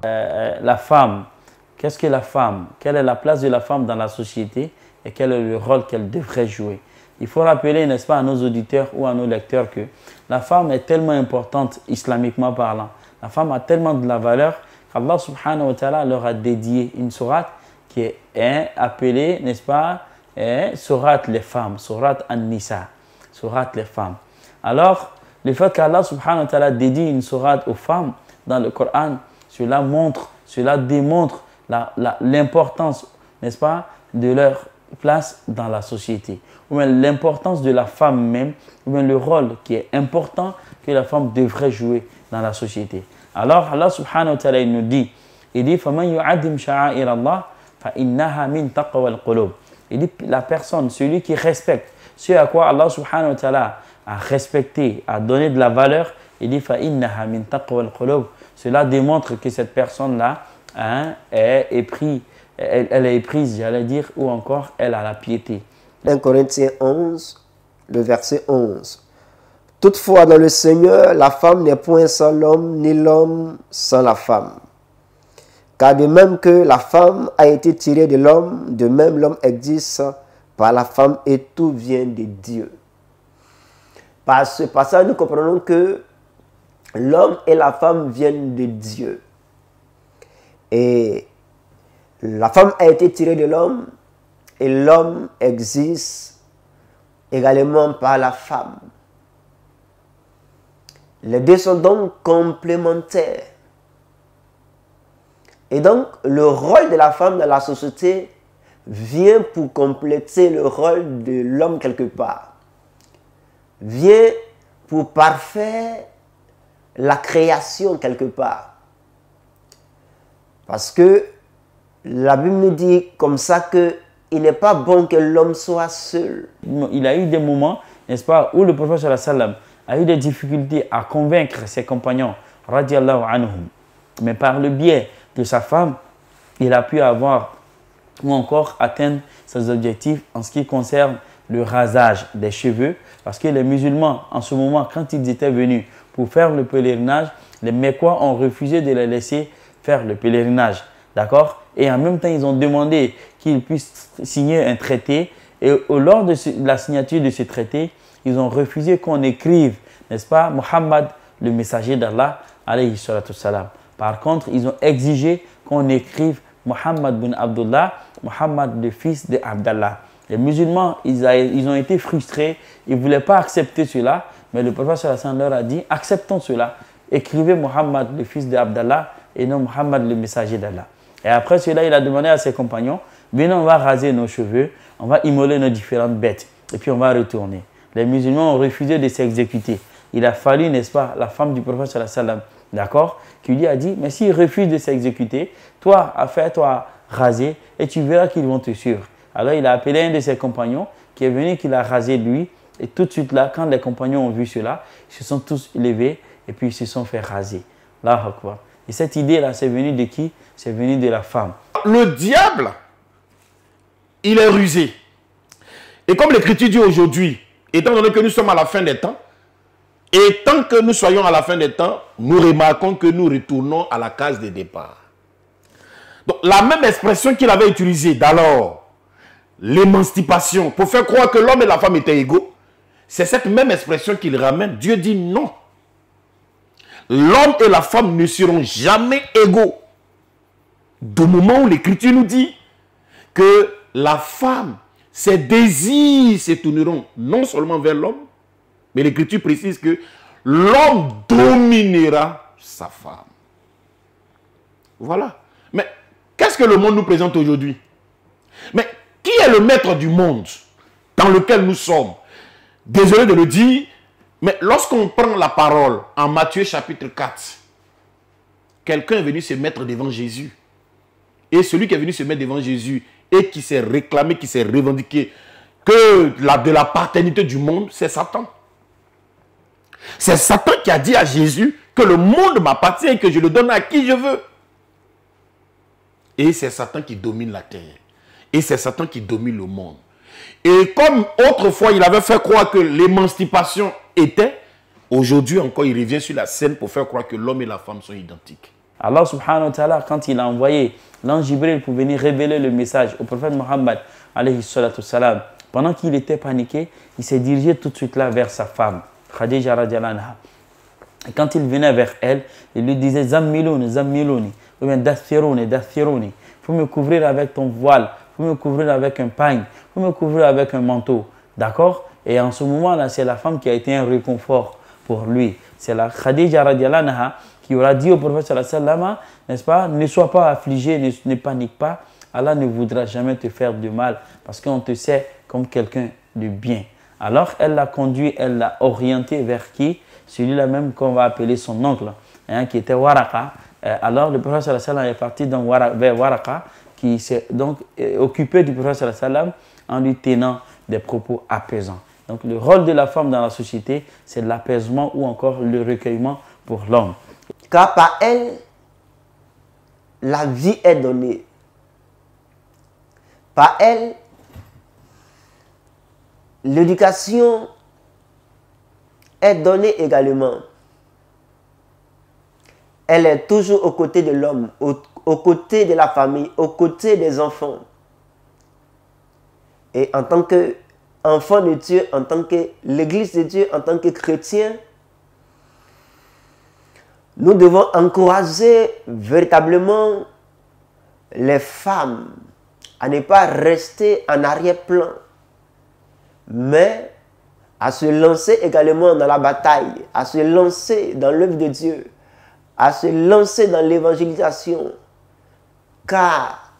la femme. Qu'est-ce que la femme? Quelle est la place de la femme dans la société et quel est le rôle qu'elle devrait jouer? Il faut rappeler, n'est-ce pas, à nos auditeurs ou à nos lecteurs que la femme est tellement importante islamiquement parlant. La femme a tellement de la valeur qu'Allah subhanahu wa ta'ala leur a dédié une sourate qui est appelée, n'est-ce pas, sourate les femmes, sourate An-Nisa, sourate les femmes. Alors, le fait qu'Allah subhanahu wa ta'ala dédie une sourate aux femmes dans le Coran, cela démontre l'importance, n'est-ce pas, de leur place dans la société, ou bien l'importance de la femme même, ou bien le rôle qui est important que la femme devrait jouer dans la société. Alors Allah subhanahu wa ta'ala nous dit, il dit فَمَنْ يُعَدِّمْ شَعَائِرَ اللَّهِ فَإِنَّهَا مِنْ تَقْوَى الْقُلُوبِ. Il dit la personne, celui qui respecte ce à quoi Allah subhanahu wa ta'ala a respecté, a donné de la valeur, il dit فَإِنَّهَا مِنْ تَقْوَى الْقُلُوبِ. Cela démontre que cette personne-là elle est éprise, j'allais dire, ou encore elle a la piété. 1 Corinthiens 11, le verset 11. Toutefois, dans le Seigneur, la femme n'est point sans l'homme, ni l'homme sans la femme. Car de même que la femme a été tirée de l'homme, de même l'homme existe par la femme et tout vient de Dieu. Par ce passage, nous comprenons que l'homme et la femme viennent de Dieu. Et la femme a été tirée de l'homme et l'homme existe également par la femme. Les deux sont donc complémentaires. Et donc, le rôle de la femme dans la société vient pour compléter le rôle de l'homme quelque part. Vient pour parfaire la création quelque part. Parce que la Bible nous dit comme ça qu'il n'est pas bon que l'homme soit seul. Il a eu des moments, n'est-ce pas, où le prophète sallallahu alayhi wa sallam a eu des difficultés à convaincre ses compagnons, radiallahu anhum. Mais par le biais de sa femme, il a pu avoir ou encore atteindre ses objectifs en ce qui concerne le rasage des cheveux. Parce que les musulmans, en ce moment, quand ils étaient venus pour faire le pèlerinage, les Mécois ont refusé de les laisser faire le pèlerinage. D'accord? Et en même temps, ils ont demandé qu'ils puissent signer un traité. Et lors de la signature de ce traité, ils ont refusé qu'on écrive, n'est-ce pas, Muhammad, le messager d'Allah, alayhi salatu salam. Par contre, ils ont exigé qu'on écrive Muhammad bin Abdullah, Muhammad le fils de Abdallah. Les musulmans, ils ont été frustrés, ils ne voulaient pas accepter cela, mais le prophète sallallahu alayhi wa sallam leur a dit, acceptons cela, écrivez Muhammad le fils de Abdallah et non Muhammad le messager d'Allah. Et après cela, il a demandé à ses compagnons, venez, on va raser nos cheveux, on va immoler nos différentes bêtes, et puis on va retourner. Les musulmans ont refusé de s'exécuter. Il a fallu, n'est-ce pas, la femme du prophète sallallahu alayhi wa sallam, d'accord, qui lui a dit, mais s'ils refusent de s'exécuter, toi, fais-toi raser, et tu verras qu'ils vont te suivre. Alors il a appelé un de ses compagnons, qui est venu, qui l'a rasé lui, et tout de suite là, quand les compagnons ont vu cela, ils se sont tous levés, et puis ils se sont fait raser. Allahu Akbar. Et cette idée-là, c'est venu de qui? C'est venu de la femme. Le diable, il est rusé. Et comme l'Écriture dit aujourd'hui, étant donné que nous sommes à la fin des temps, et tant que nous soyons à la fin des temps, nous remarquons que nous retournons à la case de départ. Donc la même expression qu'il avait utilisée d'alors, l'émancipation, pour faire croire que l'homme et la femme étaient égaux, c'est cette même expression qu'il ramène. Dieu dit non. L'homme et la femme ne seront jamais égaux. Du moment où l'Écriture nous dit que la femme, ses désirs se tourneront non seulement vers l'homme, mais l'Écriture précise que l'homme dominera sa femme. Voilà. Mais qu'est-ce que le monde nous présente aujourd'hui? Mais qui est le maître du monde dans lequel nous sommes? Désolé de le dire, mais lorsqu'on prend la parole en Matthieu chapitre 4, quelqu'un est venu se mettre devant Jésus. Et celui qui est venu se mettre devant Jésus et qui s'est réclamé, qui s'est revendiqué de la paternité du monde, c'est Satan. C'est Satan qui a dit à Jésus que le monde m'appartient et que je le donne à qui je veux. Et c'est Satan qui domine la terre. Et c'est Satan qui domine le monde. Et comme autrefois il avait fait croire que l'émancipation était, aujourd'hui encore il revient sur la scène pour faire croire que l'homme et la femme sont identiques. Allah subhanahu wa ta'ala, quand il a envoyé l'ange Jibril pour venir révéler le message au prophète Mohammed, alayhi salatu salam, pendant qu'il était paniqué, il s'est dirigé tout de suite là vers sa femme, Khadija radiallahu anha. Et quand il venait vers elle, il lui disait Zammilouni, Zammilouni, ou bien Dathirouni, Dathirouni. Il faut me couvrir avec ton voile, il faut me couvrir avec un pagne, il faut me couvrir avec un manteau. D'accord? Et en ce moment-là, c'est la femme qui a été un réconfort pour lui. C'est la Khadija radiallahu anha qui aura dit au prophète sallallahu alayhi wa sallam, n'est-ce pas, ne sois pas affligé, ne panique pas. Allah ne voudra jamais te faire de mal parce qu'on te sait comme quelqu'un de bien. Alors, elle l'a conduit, elle l'a orienté vers qui? Celui-là même qu'on va appeler son oncle, hein, qui était Waraka. Alors, le prophète sallallahu alayhi wa sallam est parti vers Waraka, qui s'est donc occupé du prophète sallallahu alayhi wa sallam en lui tenant des propos apaisants. Donc, le rôle de la femme dans la société, c'est l'apaisement ou encore le recueillement pour l'homme. Car par elle, la vie est donnée. Par elle, l'éducation est donnée également. Elle est toujours aux côtés de l'homme, aux côtés de la famille, aux côtés des enfants. Et en tant qu'enfant de Dieu, en tant que l'Église de Dieu, en tant que chrétien, nous devons encourager véritablement les femmes à ne pas rester en arrière-plan, mais à se lancer également dans la bataille, à se lancer dans l'œuvre de Dieu, à se lancer dans l'évangélisation, car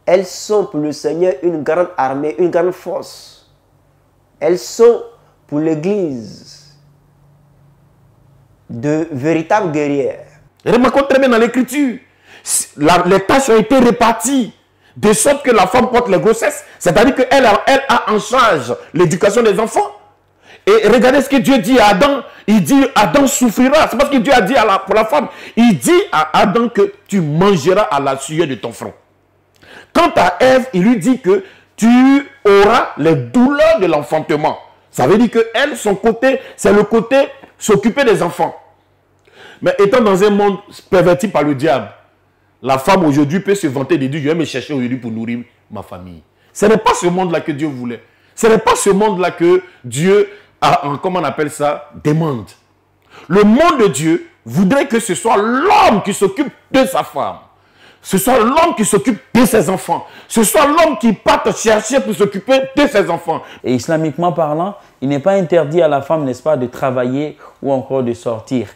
elles sont pour le Seigneur une grande armée, une grande force. Elles sont pour l'Église de véritables guerrières. Remarquons très bien dans l'Écriture, les tâches ont été réparties de sorte que la femme porte les grossesses, c'est-à-dire qu'elle a en charge l'éducation des enfants. Et regardez ce que Dieu dit à Adam. Il dit Adam souffrira. C'est parce que Dieu a dit pour la femme. Il dit à Adam que tu mangeras à la sueur de ton front. Quant à Ève, il lui dit que tu auras les douleurs de l'enfantement. Ça veut dire que elle, son côté, c'est le côté s'occuper des enfants. Mais étant dans un monde perverti par le diable, la femme aujourd'hui peut se vanter de dire je vais me chercher aujourd'hui pour nourrir ma famille. Ce n'est pas ce monde-là que Dieu voulait. Ce n'est pas ce monde-là que Dieu comment on appelle ça, demande. Le monde de Dieu voudrait que ce soit l'homme qui s'occupe de sa femme. Ce soit l'homme qui s'occupe de ses enfants. Ce soit l'homme qui parte chercher pour s'occuper de ses enfants. Et islamiquement parlant, il n'est pas interdit à la femme, n'est-ce pas, de travailler ou encore de sortir.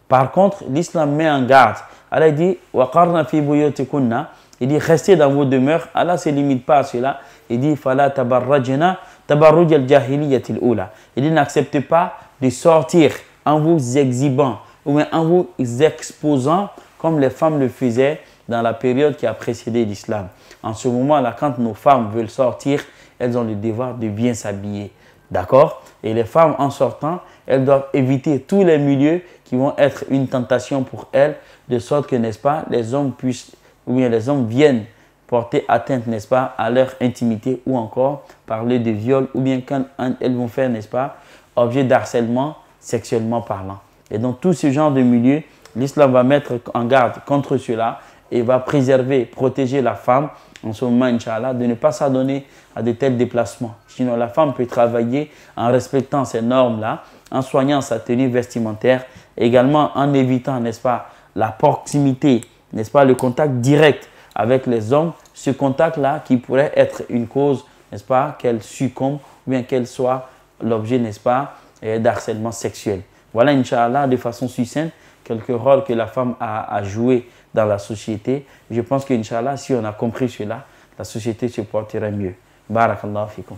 Par contre, l'islam met en garde. Allah dit « Waqarna fi buyutikunna » il dit « Restez dans vos demeures ». Allah ne se limite pas à cela. Il dit « Fala tabarrajna » il dit n'acceptez pas de sortir en vous exhibant ou bien en vous exposant comme les femmes le faisaient dans la période qui a précédé l'islam. En ce moment-là, quand nos femmes veulent sortir, elles ont le devoir de bien s'habiller. D'accord? Et les femmes, en sortant, elles doivent éviter tous les milieux qui vont être une tentation pour elles, de sorte que, n'est-ce pas, les hommes puissent, ou bien les hommes viennent porter atteinte, n'est-ce pas, à leur intimité ou encore parler de viol ou bien quand elles vont faire, n'est-ce pas, objet d'harcèlement sexuellement parlant. Et dans tout ce genre de milieu, l'islam va mettre en garde contre cela et va préserver, protéger la femme en ce moment, Inch'Allah, de ne pas s'adonner à de tels déplacements. Sinon, la femme peut travailler en respectant ces normes-là, en soignant sa tenue vestimentaire, également en évitant, n'est-ce pas, la proximité, n'est-ce pas, le contact direct avec les hommes, ce contact-là qui pourrait être une cause, n'est-ce pas, qu'elle succombe ou bien qu'elle soit l'objet, n'est-ce pas, d'harcèlement sexuel. Voilà, Inch'Allah, de façon succincte, quelques rôles que la femme a joué dans la société. Je pense qu'Inch'Allah, si on a compris cela, la société se portera mieux. Barakallahu fikum.